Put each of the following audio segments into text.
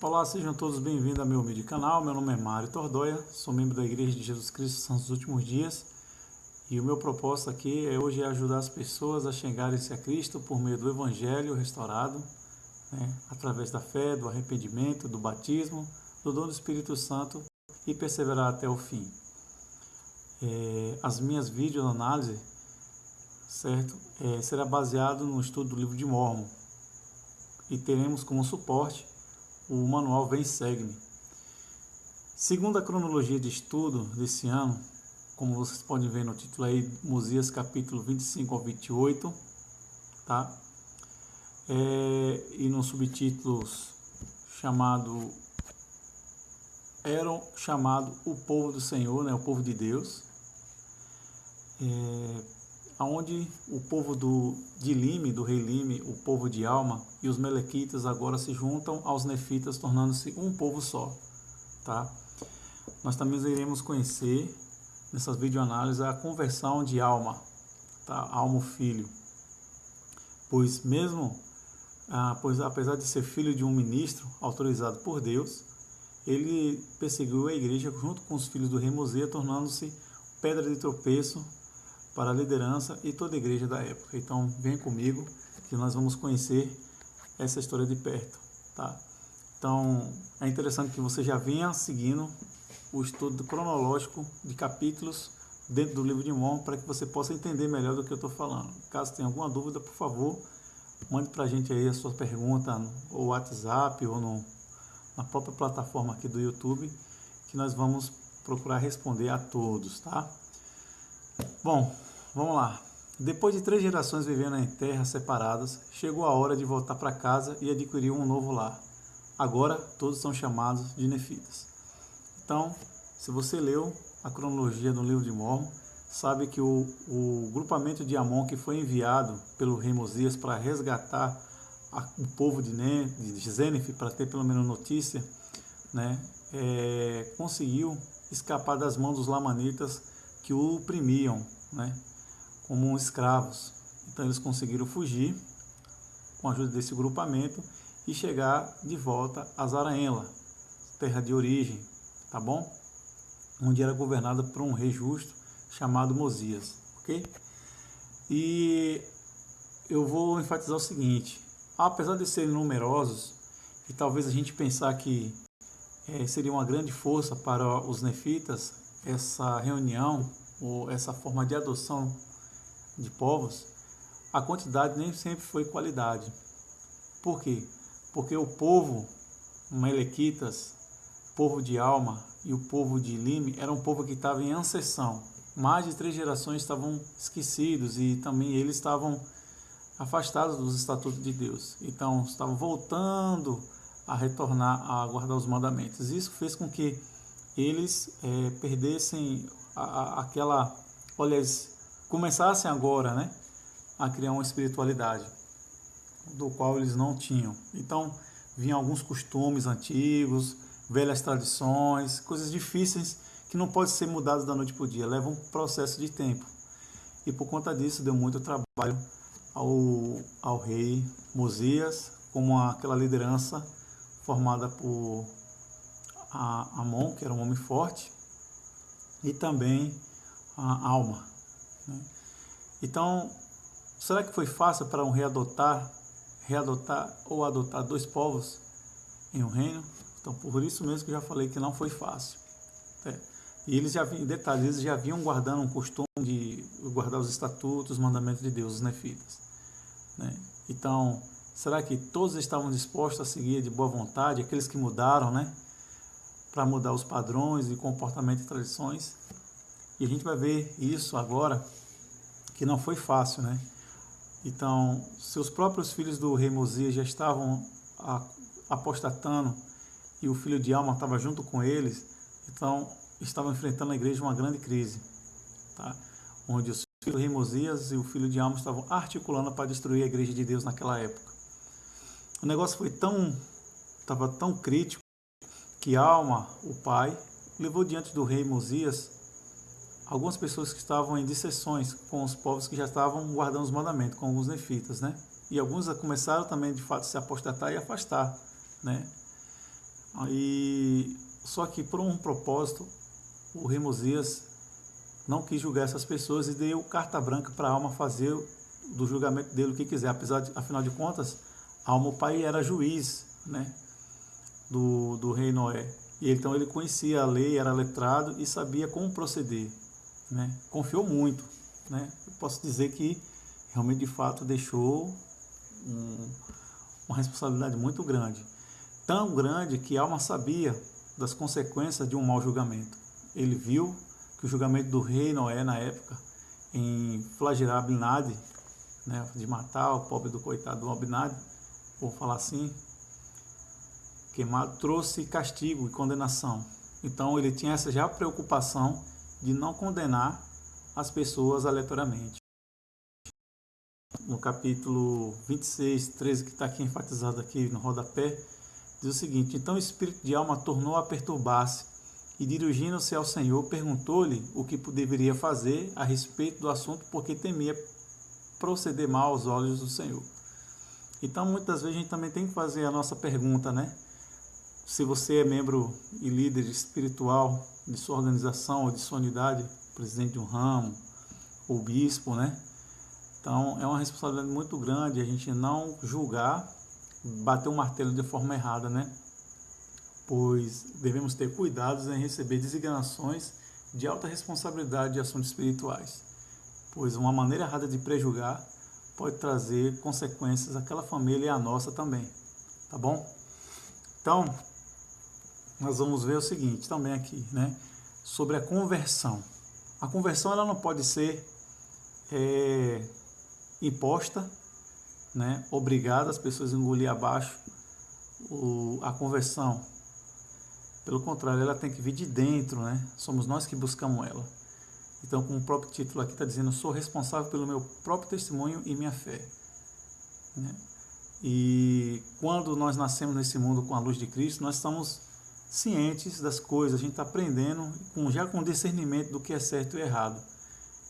Olá, sejam todos bem-vindos ao meu humilde canal. Meu nome é Mário Tordoia, sou membro da Igreja de Jesus Cristo Santos dos Últimos Dias e o meu propósito aqui hoje é ajudar as pessoas a chegarem-se a Cristo por meio do Evangelho restaurado, através da fé, do arrependimento, do batismo, do dom do Espírito Santo e perseverar até o fim. As minhas videoanálises, certo, será baseado no estudo do livro de Mórmon e teremos como suporte o manual Vem Segue-me. Segundo a cronologia de estudo desse ano, como vocês podem ver no título aí, Mosias capítulo 25 ao 28, tá? E nos subtítulos eram chamado o povo do Senhor, o povo de Deus, onde o povo de Lime, do rei Lime, o povo de Alma e os Melequitas agora se juntam aos Nefitas, tornando-se um povo só, tá? Nós também iremos conhecer nessas videoanálises a conversão de Alma, tá? Alma o filho, pois apesar de ser filho de um ministro autorizado por Deus, ele perseguiu a igreja junto com os filhos do rei Mosias, tornando-se pedra de tropeço para a liderança e toda a igreja da época. Então, vem comigo que nós vamos conhecer essa história de perto, tá? Então, é interessante que você já vinha seguindo o estudo cronológico de capítulos dentro do livro de Mórmon para que você possa entender melhor do que eu estou falando. Caso tenha alguma dúvida, por favor, mande para a gente aí a sua pergunta no WhatsApp ou na própria plataforma aqui do YouTube, que nós vamos procurar responder a todos, tá? Bom, vamos lá. Depois de 3 gerações vivendo em terras separadas, chegou a hora de voltar para casa e adquirir um novo lar. Agora todos são chamados de Nefitas. Então, se você leu a cronologia do livro de Mórmon, sabe que o grupamento de Amon que foi enviado pelo rei Mosias para resgatar o povo de Zénif, para ter pelo menos notícia, conseguiu escapar das mãos dos lamanitas que o oprimiam, como escravos. Então eles conseguiram fugir com a ajuda desse grupamento e chegar de volta a Zaraenla, terra de origem, tá bom? Onde era governada por um rei justo chamado Mosias, ok? E eu vou enfatizar o seguinte: apesar de serem numerosos e talvez a gente pensar que seria uma grande força para os nefitas essa reunião ou essa forma de adoção de povos, a quantidade nem sempre foi qualidade. Por quê? Porque o povo Melequitas, povo de Alma e o povo de Lime era um povo que estava em ascensão. Mais de 3 gerações estavam esquecidos e também eles estavam afastados dos estatutos de Deus. Então estavam voltando a retornar a guardar os mandamentos. Isso fez com que eles perdessem começassem agora, a criar uma espiritualidade do qual eles não tinham. Então vinham alguns costumes antigos, velhas tradições, coisas difíceis que não podem ser mudadas da noite para o dia, levam um processo de tempo. E por conta disso deu muito trabalho ao rei Mosias, como aquela liderança formada por Amon, que era um homem forte, e também a Alma. Então, será que foi fácil para um rei readotar ou adotar 2 povos em um reino? Então, por isso mesmo que eu já falei que não foi fácil. E eles já vinham guardando um costume de guardar os estatutos, os mandamentos de Deus, os nefitas. Então, será que todos estavam dispostos a seguir de boa vontade, aqueles que mudaram, para mudar os padrões de comportamento e tradições? E a gente vai ver isso agora, que não foi fácil, Então, seus próprios filhos do rei Mosias já estavam apostatando e o filho de Alma estava junto com eles, então estavam enfrentando a igreja uma grande crise, tá? Onde os filhos do rei Mosias e o filho de Alma estavam articulando para destruir a igreja de Deus naquela época. O negócio estava tão crítico que Alma, o pai, levou diante do rei Mosias algumas pessoas que estavam em dissensões com os povos que já estavam guardando os mandamentos, com alguns nefitas, E alguns começaram também, de fato, a se apostatar e afastar, Só que por um propósito, o rei Mosias não quis julgar essas pessoas e deu carta branca para a alma fazer do julgamento dele o que quiser. Afinal de contas, o pai era juiz, né, do rei Noé. E então ele conhecia a lei, era letrado e sabia como proceder, né? Confiou muito, né? Eu posso dizer que realmente de fato deixou uma responsabilidade muito grande. Tão grande que Alma sabia das consequências de um mau julgamento. Ele viu que o julgamento do rei Noé na época, em flagelar Abinadi, né, de matar o pobre do coitado do Abinadi, vou falar assim, queimado, trouxe castigo e condenação. Então ele tinha essa já preocupação de não condenar as pessoas aleatoriamente. No capítulo 26, 13, que está aqui enfatizado aqui no rodapé, diz o seguinte: então o espírito de Alma tornou a perturbar-se e, dirigindo-se ao Senhor, perguntou-lhe o que deveria fazer a respeito do assunto, porque temia proceder mal aos olhos do Senhor. Então muitas vezes a gente também tem que fazer a nossa pergunta, né? Se você é membro e líder espiritual de sua organização ou de sua unidade, presidente de um ramo ou bispo, né? Então é uma responsabilidade muito grande a gente não julgar, bater o martelo de forma errada, né? Pois devemos ter cuidados em receber designações de alta responsabilidade de assuntos espirituais, pois uma maneira errada de prejulgar pode trazer consequências àquela família e à nossa também, tá bom? Então, nós vamos ver o seguinte também aqui, né? Sobre a conversão. A conversão ela não pode ser imposta, né? Obrigada as pessoas a engolir abaixo a conversão. Pelo contrário, ela tem que vir de dentro, né? Somos nós que buscamos ela. Então, como o próprio título aqui está dizendo, sou responsável pelo meu próprio testemunho e minha fé, né? E quando nós nascemos nesse mundo com a luz de Cristo, nós estamos cientes das coisas, a gente está aprendendo já com discernimento do que é certo e errado.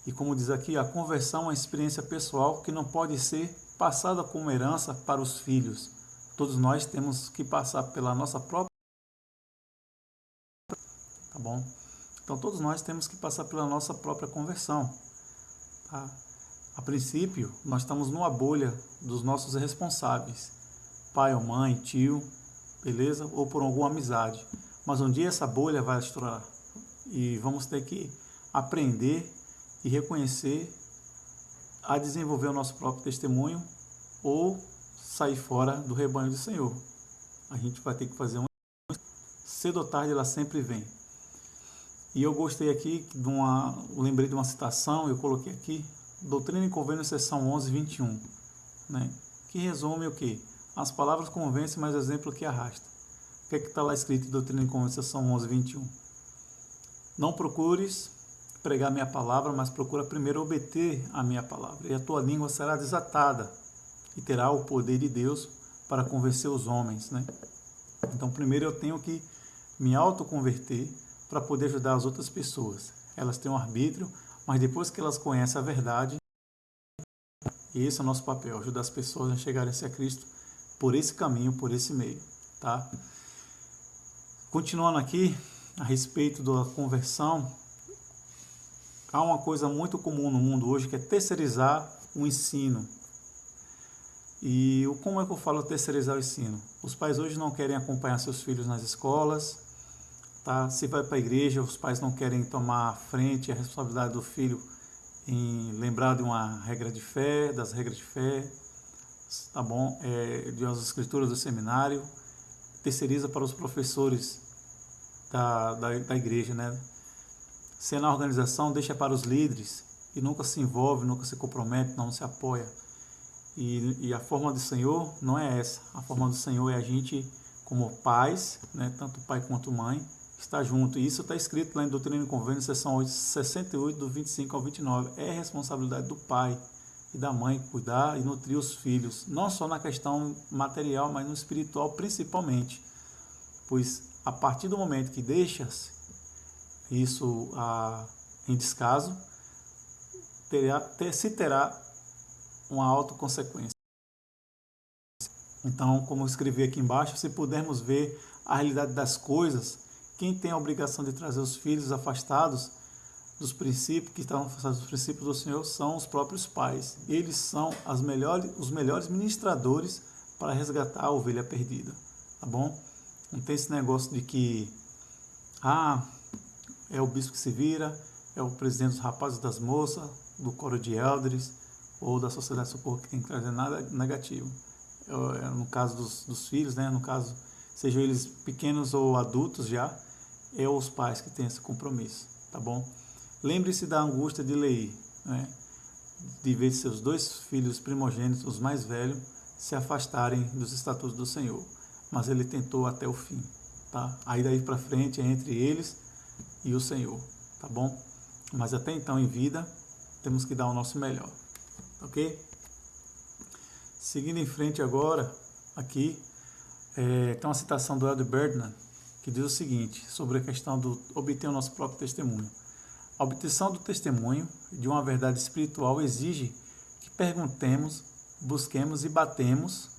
E como diz aqui, a conversão é uma experiência pessoal que não pode ser passada como herança para os filhos. Todos nós temos que passar pela nossa própria, tá bom? Então todos nós temos que passar pela nossa própria conversão, tá? A princípio, nós estamos numa bolha dos nossos responsáveis, pai ou mãe, tio, beleza? Ou por alguma amizade. Mas um dia essa bolha vai estourar e vamos ter que aprender e reconhecer a desenvolver o nosso próprio testemunho ou sair fora do rebanho do Senhor. A gente vai ter que fazer cedo ou tarde ela sempre vem. E eu gostei aqui lembrei de uma citação, eu coloquei aqui, Doutrina e Convênio, seção 11, 21, né? Que resume o quê? As palavras convencem, mas o exemplo que arrasta. O que é que está lá escrito em Doutrina e Convênio, seção 11, 21? Não procures pregar minha palavra, mas procura primeiro obter a minha palavra, e a tua língua será desatada, e terá o poder de Deus para convencer os homens, né? Então, primeiro eu tenho que me autoconverter para poder ajudar as outras pessoas. Elas têm um arbítrio, mas depois que elas conhecem a verdade, esse é o nosso papel, ajudar as pessoas a chegarem-se a Cristo por esse caminho, por esse meio, tá? Continuando aqui, a respeito da conversão, há uma coisa muito comum no mundo hoje que é terceirizar o ensino. E como é que eu falo terceirizar o ensino? Os pais hoje não querem acompanhar seus filhos nas escolas, tá? Se vai para a igreja, os pais não querem tomar a frente, a responsabilidade do filho em lembrar de uma regra de fé, das regras de fé, tá bom? De as escrituras do seminário, terceiriza para os professores da igreja, né? Se na organização, deixa para os líderes e nunca se envolve, nunca se compromete, não se apoia. E a forma do Senhor não é essa. A forma do Senhor é a gente, como pais, né, tanto pai quanto mãe, estar junto. E isso está escrito lá em Doutrina e Convênio, seção 68, do 25 ao 29. É responsabilidade do pai e da mãe cuidar e nutrir os filhos, não só na questão material, mas no espiritual principalmente. Pois a partir do momento que deixas isso em descaso, se terá uma autoconsequência. Então, como eu escrevi aqui embaixo, se pudermos ver a realidade das coisas, quem tem a obrigação de trazer os filhos afastados dos princípios, que estão afastados dos princípios do Senhor, são os próprios pais. Eles são os melhores ministradores para resgatar a ovelha perdida, tá bom? Não tem esse negócio de que, é o bispo que se vira, é o presidente dos rapazes e das moças, do coro de elders, ou da sociedade de socorro que tem que trazer nada negativo. No caso dos filhos, né? No caso, sejam eles pequenos ou adultos já, é os pais que têm esse compromisso, tá bom? Lembre-se da angústia de Leí, né? De ver seus 2 filhos primogênitos, os mais velhos, se afastarem dos estatutos do Senhor. Mas ele tentou até o fim, tá? Aí daí para frente é entre eles e o Senhor, tá bom? Mas até então em vida, temos que dar o nosso melhor, ok? Seguindo em frente agora, aqui, tem uma citação do Elder Berdman, que diz o seguinte, sobre a questão do obter o nosso próprio testemunho. A obtenção do testemunho de uma verdade espiritual exige que perguntemos, busquemos e batemos,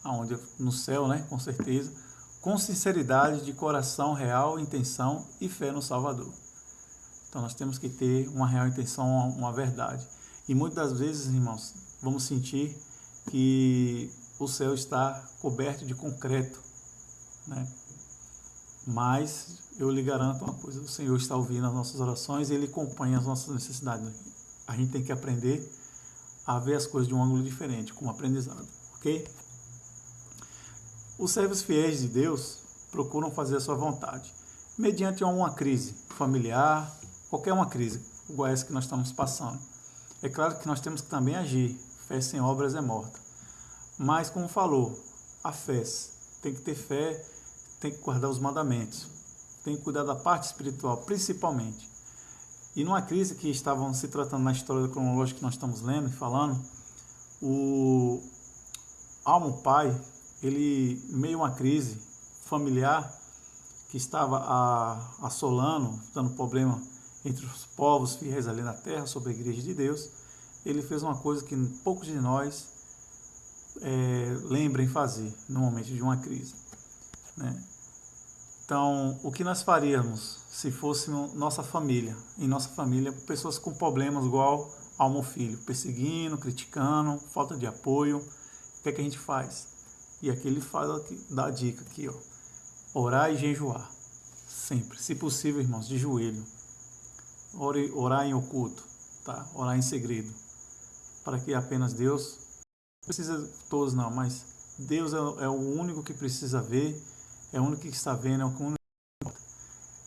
aonde no céu, né, com certeza, com sinceridade de coração, real intenção e fé no Salvador. Então nós temos que ter uma real intenção, uma verdade. E muitas das vezes, irmãos, vamos sentir que o céu está coberto de concreto, né? Mas eu lhe garanto uma coisa, o Senhor está ouvindo as nossas orações e Ele acompanha as nossas necessidades. A gente tem que aprender a ver as coisas de um ângulo diferente, como aprendizado, ok? Os servos fiéis de Deus procuram fazer a sua vontade, mediante uma crise familiar, qualquer uma crise, igual essa que nós estamos passando. É claro que nós temos que também agir, fé sem obras é morta. Mas, como falou, a fé, tem que ter fé, tem que guardar os mandamentos, tem que cuidar da parte espiritual, principalmente. E numa crise que estavam se tratando na história cronológica que nós estamos lendo e falando, o Almo pai, ele, meio a uma crise familiar que estava assolando, dando problema entre os povos fiéis ali na terra, sobre a igreja de Deus, ele fez uma coisa que poucos de nós lembrem fazer no momento de uma crise, né? Então, o que nós faríamos se fosse nossa família, em nossa família, pessoas com problemas igual Almo filho, perseguindo, criticando, falta de apoio, o que é que a gente faz? E aqui ele dá a dica aqui, ó, orar e jejuar, sempre, se possível, irmãos, de joelho, orar em oculto, tá? Orar em segredo, para que apenas Deus, não precisa todos não, mas Deus é o único que precisa ver, é o único que está vendo, é o único que importa.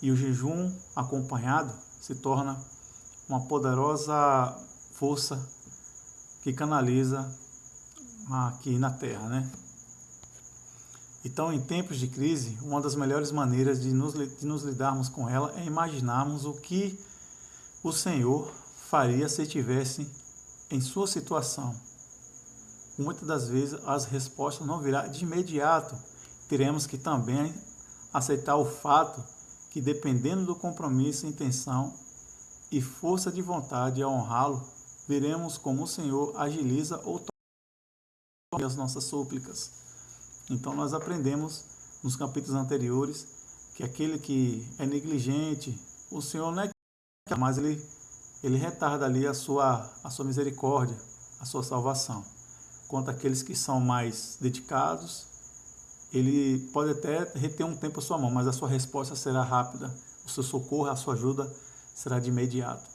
E o jejum acompanhado se torna uma poderosa força que canaliza aqui na Terra, né? Então, em tempos de crise, uma das melhores maneiras de nos lidarmos com ela é imaginarmos o que o Senhor faria se estivesse em sua situação. Muitas das vezes as respostas não virão de imediato. Teremos que também aceitar o fato que, dependendo do compromisso, intenção e força de vontade a honrá-lo, veremos como o Senhor agiliza ou toma as nossas súplicas. Então nós aprendemos nos capítulos anteriores que aquele que é negligente, o Senhor não é que, mas ele retarda ali a sua misericórdia, a sua salvação. Quanto àqueles que são mais dedicados, ele pode até reter um tempo a sua mão, mas a sua resposta será rápida, o seu socorro, a sua ajuda será de imediato.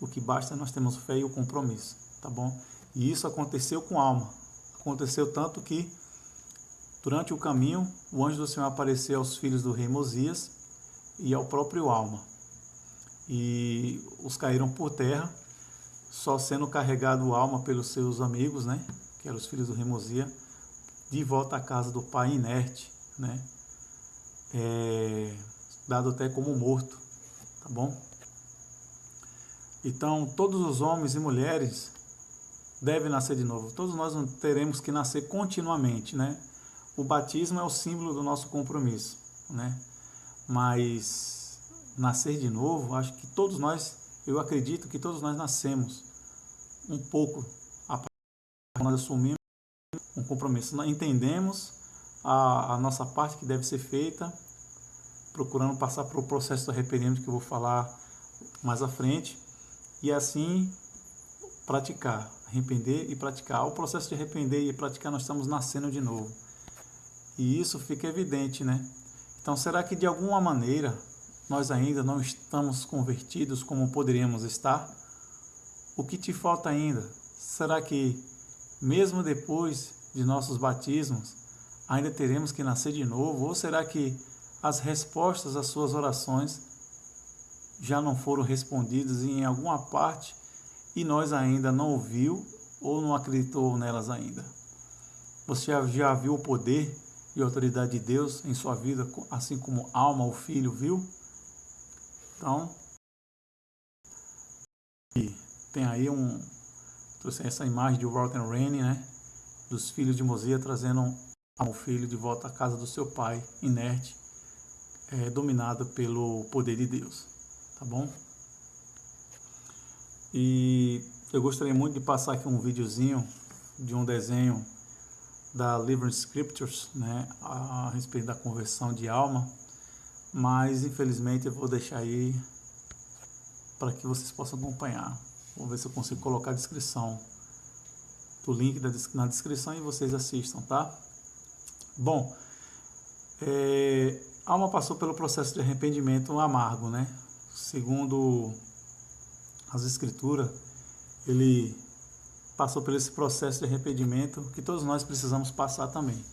O que basta é nós termos fé e o compromisso, tá bom? E isso aconteceu com Alma. Aconteceu tanto que, durante o caminho, o anjo do Senhor apareceu aos filhos do rei Mosias e ao próprio Alma. E os caíram por terra, só sendo carregado Alma pelos seus amigos, né? Que eram os filhos do rei Mosias, de volta à casa do pai inerte, né? Dado até como morto, tá bom? Então, todos os homens e mulheres devem nascer de novo. Todos nós teremos que nascer continuamente, né? O batismo é o símbolo do nosso compromisso, né? Mas nascer de novo, acho que todos nós, eu acredito que todos nós nascemos um pouco, nós assumimos um um compromisso. Nós entendemos a nossa parte que deve ser feita, procurando passar para o processo do arrependimento que eu vou falar mais à frente, e assim praticar, arrepender e praticar. O processo de arrepender e praticar, nós estamos nascendo de novo. E isso fica evidente, né? Então, será que de alguma maneira nós ainda não estamos convertidos como poderíamos estar? O que te falta ainda? Será que mesmo depois de nossos batismos ainda teremos que nascer de novo? Ou será que as respostas às suas orações já não foram respondidas em alguma parte e nós ainda não ouviu ou não acreditou nelas ainda? Você já viu o poder e a autoridade de Deus em sua vida, assim como Alma, o filho, viu? Então, tem aí trouxe essa imagem de Walter Rainey, né? Dos filhos de Mosias trazendo o filho de volta à casa do seu pai, inerte, dominado pelo poder de Deus, tá bom? E eu gostaria muito de passar aqui um videozinho de um desenho da Living Scriptures, né, a respeito da conversão de alma, mas infelizmente eu vou deixar aí para que vocês possam acompanhar. Vou ver se eu consigo colocar a descrição do link na descrição e vocês assistam, tá? Bom, Alma passou pelo processo de arrependimento amargo, né? Segundo as escrituras, ele passou por esse processo de arrependimento que todos nós precisamos passar também.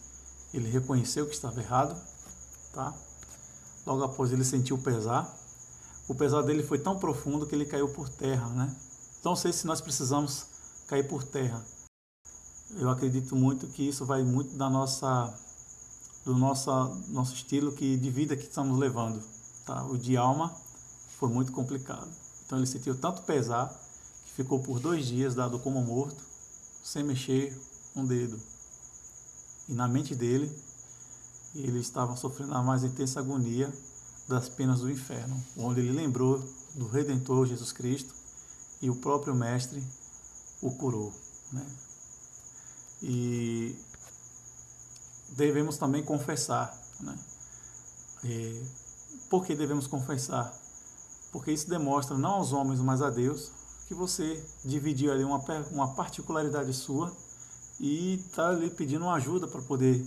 Ele reconheceu que estava errado, tá? Logo após ele sentiu o pesar. O pesar dele foi tão profundo que ele caiu por terra, né? Não sei se nós precisamos cair por terra. Eu acredito muito que isso vai muito do nosso estilo de vida que estamos levando, tá? O de Alma foi muito complicado. Então ele sentiu tanto pesar que ficou por 2 dias dado como morto, sem mexer um dedo. E na mente dele, ele estava sofrendo a mais intensa agonia das penas do inferno, onde ele lembrou do Redentor Jesus Cristo e o próprio Mestre o curou, né? E devemos também confessar, né? Por que devemos confessar? Porque isso demonstra não aos homens, mas a Deus, que você dividiu ali uma particularidade sua e está ali pedindo uma ajuda para poder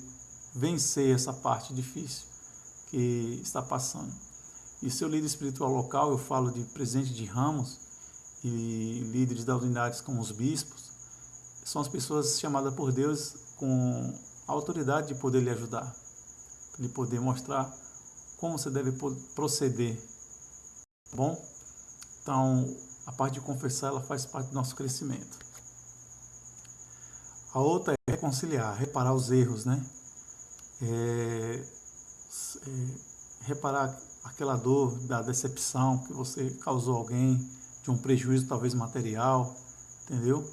vencer essa parte difícil que está passando. E seu líder espiritual local, eu falo de presidente de ramos e líderes das unidades como os bispos, são as pessoas chamadas por Deus com a autoridade de poder lhe ajudar, de poder mostrar como você deve proceder. Bom, então a parte de confessar, ela faz parte do nosso crescimento. A outra é reconciliar, reparar os erros, né? Reparar aquela dor da decepção que você causou a alguém, de um prejuízo talvez material, entendeu?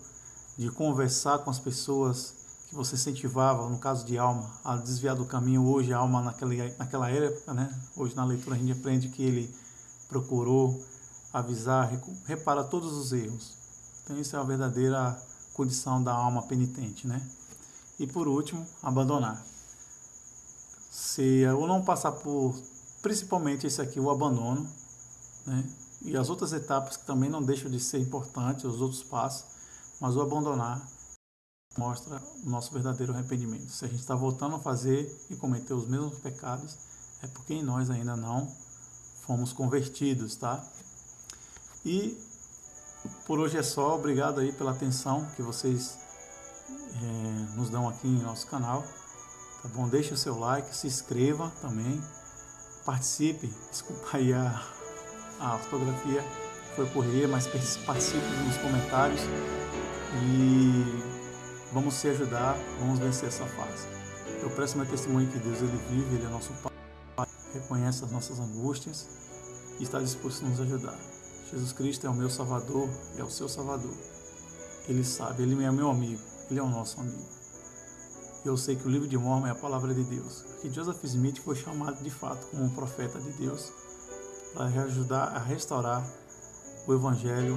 De conversar com as pessoas que você incentivava, no caso de Alma, a desviar do caminho. Hoje a Alma, naquela época, né? Hoje na leitura a gente aprende que ele procurou avisar, reparar todos os erros. Então isso é a verdadeira condição da alma penitente, né? E por último, abandonar. Se eu não passar por, principalmente esse aqui, o abandono, né? E as outras etapas que também não deixam de ser importantes, os outros passos, mas o abandonar mostra o nosso verdadeiro arrependimento. Se a gente está voltando a fazer e cometer os mesmos pecados, é porque em nós ainda não fomos convertidos, tá? E por hoje é só. Obrigado aí pela atenção que vocês nos dão aqui em nosso canal, tá bom? Deixe o seu like, se inscreva também, participe. Desculpa aí a fotografia foi correr, mas participe nos comentários e vamos se ajudar, vamos vencer essa fase. Eu presto meu testemunho que Deus, ele vive, ele é nosso Pai, reconhece as nossas angústias e está disposto a nos ajudar. Jesus Cristo é o meu Salvador, é o seu Salvador. Ele sabe, ele é meu amigo, ele é o nosso amigo. Eu sei que o livro de Mormon é a palavra de Deus, que Joseph Smith foi chamado de fato como um profeta de Deus para ajudar a restaurar o Evangelho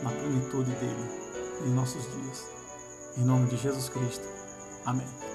na plenitude dele em nossos dias. Em nome de Jesus Cristo, Amém.